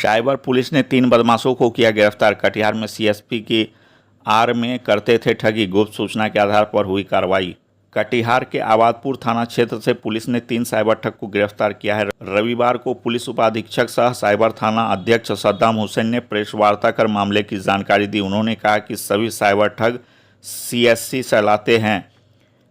Cyber police ने 3 बदमाशों को किया गिरफ्तार। कटिहार में सीएसपी की आड़ में करते थे ठगी, गुप्त सूचना के आधार पर हुई कार्रवाई। कटिहार के आबादपुर थाना क्षेत्र से पुलिस ने 3 साइबर ठग को गिरफ्तार किया है। रविवार को पुलिस उपाधीक्षक सह साइबर थाना अध्यक्ष सद्दाम हुसैन ने प्रेस वार्ता कर मामले की जानकारी दी। उन्होंने कहा कि सभी साइबर ठग सीएससी चलाते हैं,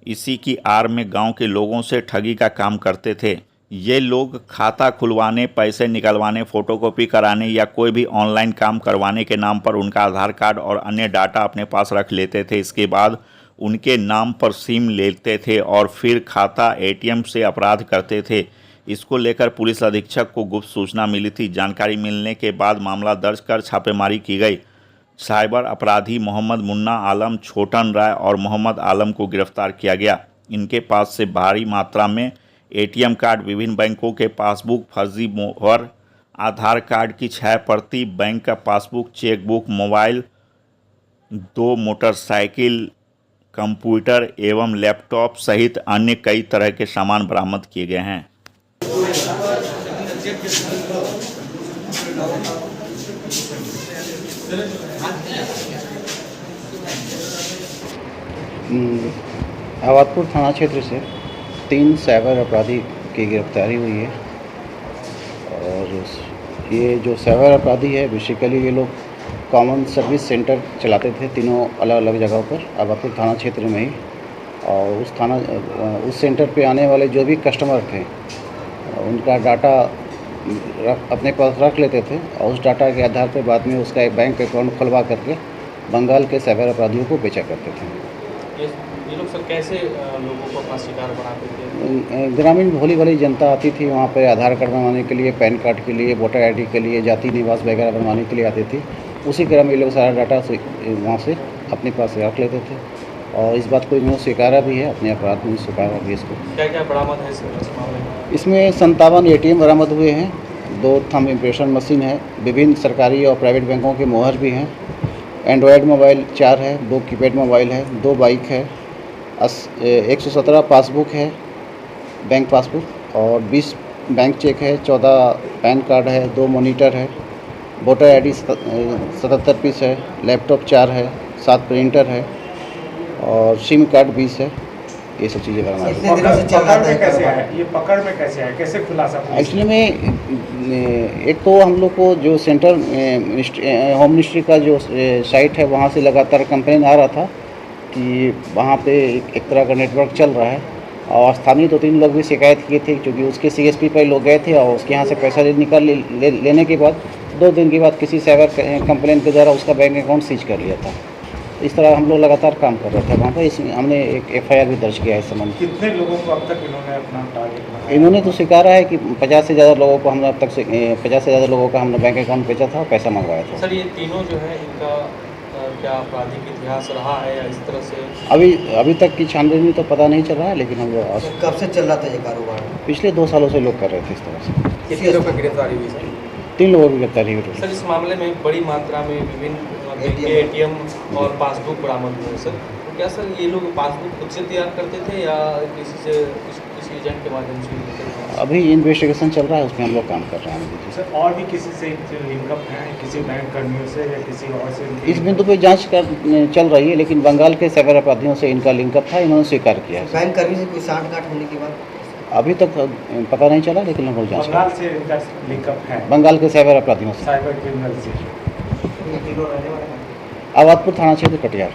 इसी की आड़ में गांव के लोगों से ठगी का काम करते थे। ये लोग खाता खुलवाने, पैसे निकलवाने, फोटोकॉपी कराने या कोई भी ऑनलाइन काम करवाने के नाम पर उनका आधार कार्ड और अन्य डाटा अपने पास रख लेते थे। इसके बाद उनके नाम पर सिम लेते थे और फिर खाता एटीएम से अपराध करते थे। इसको लेकर पुलिस अधीक्षक को गुप्त सूचना मिली थी। जानकारी मिलने के बाद मामला दर्ज कर छापेमारी की गई। साइबर अपराधी मोहम्मद मुन्ना आलम, छोटन राय और मोहम्मद आलम को गिरफ्तार किया गया। इनके पास से भारी मात्रा में एटीएम कार्ड, विभिन्न बैंकों के पासबुक, फर्जी मोहर, आधार कार्ड की 6 प्रति, बैंक का passbook, chequebook, mobile, 2 motorcycle, computer एवं लैपटॉप सहित अन्य कई तरह के सामान बरामद किए गए हैं। आबादपुर थाना क्षेत्र से 3 साइबर अपराधी की गिरफ्तारी हुई है। और ये जो साइबर अपराधी है बेसिकली ये लोग कॉमन सर्विस सेंटर चलाते थे तीनों अलग अलग जगहों पर आबादपुर थाना क्षेत्र में ही। और उस सेंटर पे आने वाले जो भी कस्टमर थे उनका डाटा अपने पास रख लेते थे और उस डाटा के आधार पर बाद में उसका एक बैंक अकाउंट खुलवा करके बंगाल के साइबर अपराधियों को बेचा करते थे। ये लोग सर कैसे लोगों को अपना शिकार बनाते थे? ग्रामीण भोली भाली जनता आती थी वहाँ पर आधार कार्ड बनवाने के लिए, पैन कार्ड के लिए, वोटर आईडी के लिए, जाति निवास वगैरह बनवाने के लिए आती थी। उसी क्रम में ये लोग सारा डाटा वहाँ से अपने पास रख लेते थे और इस बात को इन्होंने स्वीकारा भी है, अपने अपराध में स्वीकारा भी इसको। क्या क्या बरामद है इस मामले में? इसमें 57 एटीएम बरामद हुए हैं, 2 थंब इम्प्रेशन मशीन है, विभिन्न सरकारी और प्राइवेट बैंकों के मोहर भी हैं, एंड्रॉयड मोबाइल 4 है, 2 कीपैड मोबाइल है, 2 बाइक है, 117 पासबुक है, बैंक पासबुक और 20 बैंक चेक है, 14 पैन कार्ड है, 2 मॉनिटर है, वोटर आईडी 77 पीस है, लैपटॉप 4 है, 7 प्रिंटर है और सिम कार्ड 20 है। ये सब चीज़ें बरामद ये पकड़ में कैसे आया, कैसे खुलासा? एक्चुअली में एक तो हम लोग को जो सेंटर होम मिनिस्ट्री का जो साइट है वहाँ से लगातार कंप्लेन आ रहा था कि वहाँ पे एक तरह का नेटवर्क चल रहा है और स्थानीय 2-3 लोग भी शिकायत किए थे क्योंकि उसके सीएसपी पर लोग गए थे और उसके यहाँ से पैसा लेने के बाद 2 दिन के बाद किसी साइबर कंप्लेन के द्वारा उसका बैंक अकाउंट सीज कर लिया था। इस तरह हम लोग लगातार काम कर रहे थे वहाँ पर। इसमें हमने एक FIR भी दर्ज किया है इस संबंध। कितने लोगों को अब तक इन्होंने अपना टारगेट बनाया? इन्होंने तो स्वीकारा है कि 50 से ज़्यादा लोगों को हमने अब तक 50 से ज़्यादा लोगों का हमने बैंक अकाउंट बेचा था और पैसा मंगवाया था। सर ये तीनों जो है इनका क्या आपराधिक इतिहास रहा है या इस तरह से? अभी तक की छानबीन में तो पता नहीं चल रहा है, लेकिन हम लोग कब से चल रहा था ये कारोबार? पिछले 2 सालों से लोग कर रहे थे इस तरह से। कितने लोगों की गिरफ्तारी हुई सर? 3 लोगों की गिरफ्तारी हुई थी। सर इस मामले में बड़ी मात्रा में विभिन्न एटीएम और पासबुक बरामद हुए सर। तो क्या सर ये लोग पासबुक खुद से तैयार करते थे या किसी एजेंट के माध्यम से लेते थे? अभी इन्वेस्टिगेशन चल रहा है, उसमें हम लोग काम कर रहे हैं। सर और भी किसी से लिंकअप है, किसी बैंक कर्मियों से या किसी और से? इस बिंदु पे जांच चल रही है, लेकिन बंगाल के साइबर अपराधियों से इनका लिंकअप था, इन्होंने स्वीकार किया है। बैंक कर्मी से कोई सांठ-गांठ होने के बाद अभी तक पता नहीं चला, लेकिन हम लोग जांच कर रहे बंगाल से इनका लिंकअप है? हैं। बंगाल के साइबर अपराधियों से। साइबर क्रिमिनल से। आबादपुर थाना क्षेत्र कटिहार।